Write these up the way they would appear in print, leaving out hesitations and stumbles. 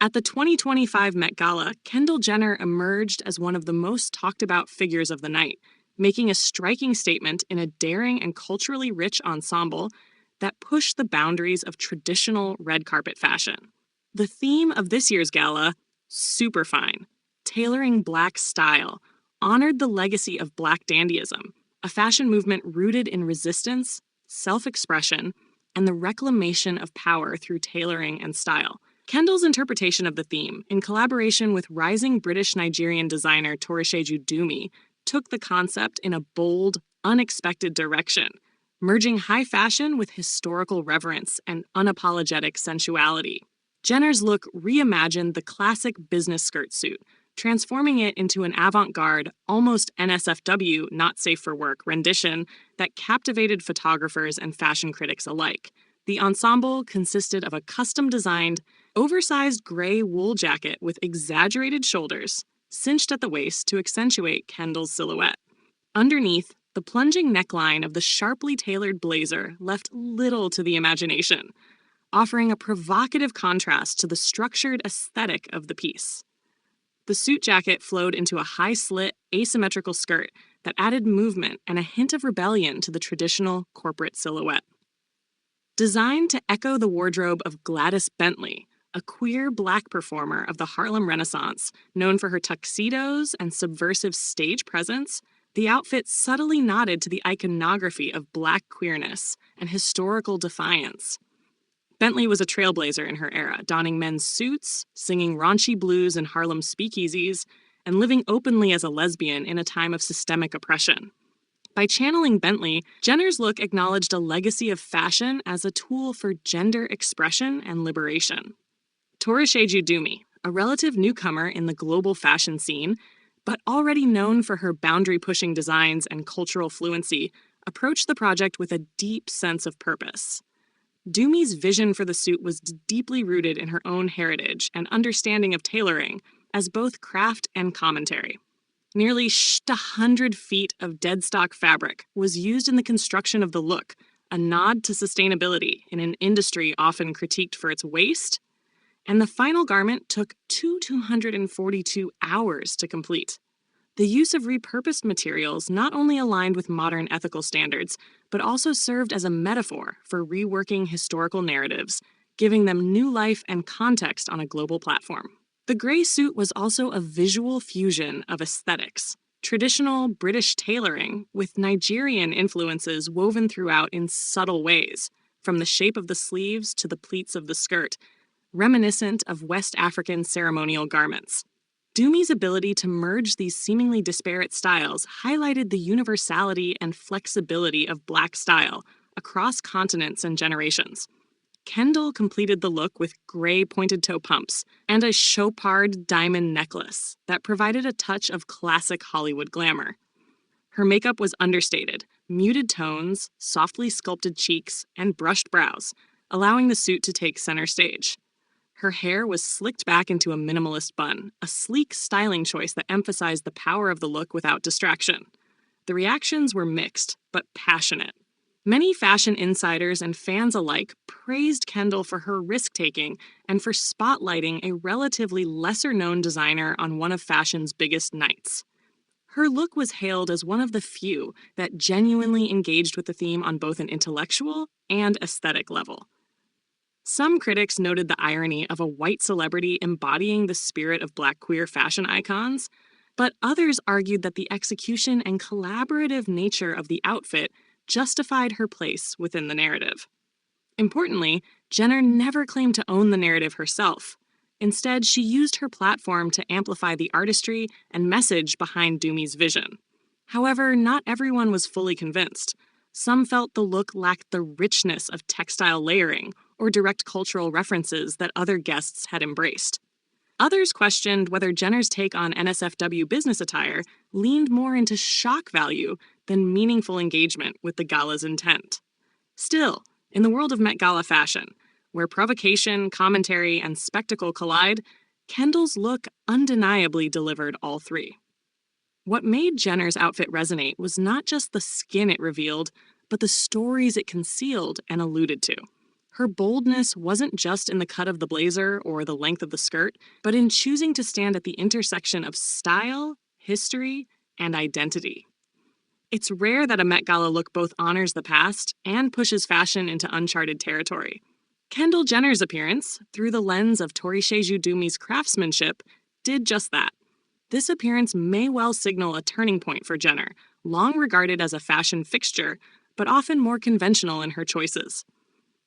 At the 2025 Met Gala, Kendall Jenner emerged as one of the most talked about figures of the night, making a striking statement in a daring and culturally rich ensemble that pushed the boundaries of traditional red carpet fashion. The theme of this year's gala, Superfine, tailoring Black style, honored the legacy of Black dandyism, a fashion movement rooted in resistance, self-expression, and the reclamation of power through tailoring and style. Kendall's interpretation of the theme, in collaboration with rising British-Nigerian designer Torishéju Dumi, took the concept in a bold, unexpected direction, merging high fashion with historical reverence and unapologetic sensuality. Jenner's look reimagined the classic business skirt suit, transforming it into an avant-garde, almost NSFW, not safe for work rendition that captivated photographers and fashion critics alike. The ensemble consisted of a custom-designed, oversized gray wool jacket with exaggerated shoulders, cinched at the waist to accentuate Kendall's silhouette. Underneath, the plunging neckline of the sharply tailored blazer left little to the imagination, offering a provocative contrast to the structured aesthetic of the piece. The suit jacket flowed into a high-slit, asymmetrical skirt that added movement and a hint of rebellion to the traditional corporate silhouette. Designed to echo the wardrobe of Gladys Bentley, a queer Black performer of the Harlem Renaissance known for her tuxedos and subversive stage presence, the outfit subtly nodded to the iconography of Black queerness and historical defiance. Bentley was a trailblazer in her era, donning men's suits, singing raunchy blues in Harlem speakeasies, and living openly as a lesbian in a time of systemic oppression. By channeling Bentley, Jenner's look acknowledged a legacy of fashion as a tool for gender expression and liberation. Torishéju Dumi, a relative newcomer in the global fashion scene, but already known for her boundary-pushing designs and cultural fluency, approached the project with a deep sense of purpose. Dumi's vision for the suit was deeply rooted in her own heritage and understanding of tailoring as both craft and commentary. Nearly 100 feet of deadstock fabric was used in the construction of the look, a nod to sustainability in an industry often critiqued for its waste, and the final garment took 242 hours to complete. The use of repurposed materials not only aligned with modern ethical standards, but also served as a metaphor for reworking historical narratives, giving them new life and context on a global platform. The gray suit was also a visual fusion of aesthetics, traditional British tailoring with Nigerian influences woven throughout in subtle ways, from the shape of the sleeves to the pleats of the skirt, reminiscent of West African ceremonial garments. Dumi's ability to merge these seemingly disparate styles highlighted the universality and flexibility of Black style across continents and generations. Kendall completed the look with gray pointed-toe pumps and a Chopard diamond necklace that provided a touch of classic Hollywood glamour. Her makeup was understated, muted tones, softly sculpted cheeks, and brushed brows, allowing the suit to take center stage. Her hair was slicked back into a minimalist bun, a sleek styling choice that emphasized the power of the look without distraction. The reactions were mixed, but passionate. Many fashion insiders and fans alike praised Kendall for her risk-taking and for spotlighting a relatively lesser-known designer on one of fashion's biggest nights. Her look was hailed as one of the few that genuinely engaged with the theme on both an intellectual and aesthetic level. Some critics noted the irony of a white celebrity embodying the spirit of Black queer fashion icons, but others argued that the execution and collaborative nature of the outfit justified her place within the narrative. Importantly, Jenner never claimed to own the narrative herself. Instead, she used her platform to amplify the artistry and message behind Dumi's vision. However, not everyone was fully convinced. Some felt the look lacked the richness of textile layering or direct cultural references that other guests had embraced. Others questioned whether Jenner's take on NSFW business attire leaned more into shock value than meaningful engagement with the gala's intent. Still, in the world of Met Gala fashion, where provocation, commentary, and spectacle collide, Kendall's look undeniably delivered all three. What made Jenner's outfit resonate was not just the skin it revealed, but the stories it concealed and alluded to. Her boldness wasn't just in the cut of the blazer or the length of the skirt, but in choosing to stand at the intersection of style, history, and identity. It's rare that a Met Gala look both honors the past and pushes fashion into uncharted territory. Kendall Jenner's appearance, through the lens of Torishéju Dumi's craftsmanship, did just that. This appearance may well signal a turning point for Jenner, long regarded as a fashion fixture, but often more conventional in her choices.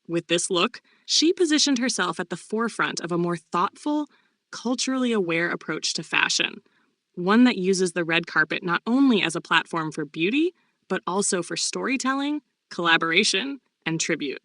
With this look, she positioned herself at the forefront of a more thoughtful, culturally aware approach to fashion, one that uses the red carpet not only as a platform for beauty, but also for storytelling, collaboration, and tribute.